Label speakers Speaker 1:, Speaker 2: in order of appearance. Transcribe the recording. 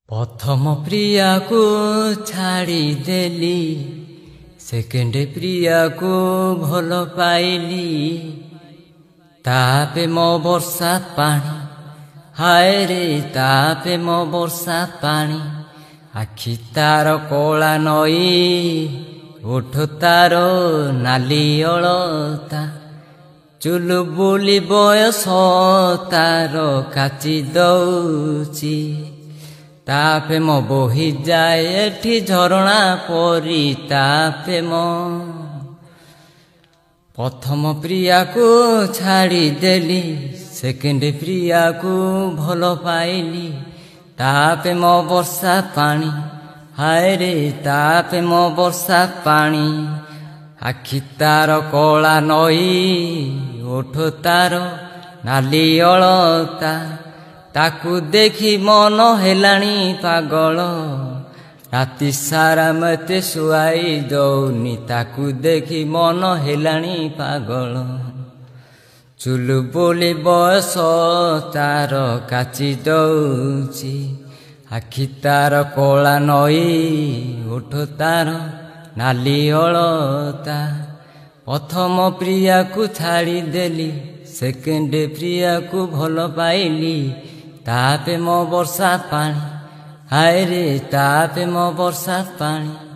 Speaker 1: प्रथम प्रिया को छाड़ी देली, सेकेंड प्रिया को भल पाइली। तापे मो वर्षा पानी, हाय रे तापे मो वर्षा पानी। आखि तार कला नई, ओठ तार नाली अलता। चुलु बुली बयस तार काची दौची। तापे मो बोही जाए एठी झरणा परी। तापे मो प्रथम प्रिया को छाड़ी देली, सेकेंड प्रिया को भल पाइली। तापे मो वर्षा पानी, हाय रे तापे मो वर्षा पानी। आखि तार कला नई, ओठ तार नाली अलता। ताकू देखी मन हेलाणी पागल, राति सारा मते सुआई दौनी। ताकू देखी मन हेलाणी पागल। चुलु बोली बयस तार काची दौची। आखि तार कला नई, ओठ तार नाली अलता। प्रथम प्रिया को छाड़ी देली, सेकेंड प्रिया को भल पाइली। तापे मो वर्षा पानी, हाय रे तापे मो वर्षा पानी।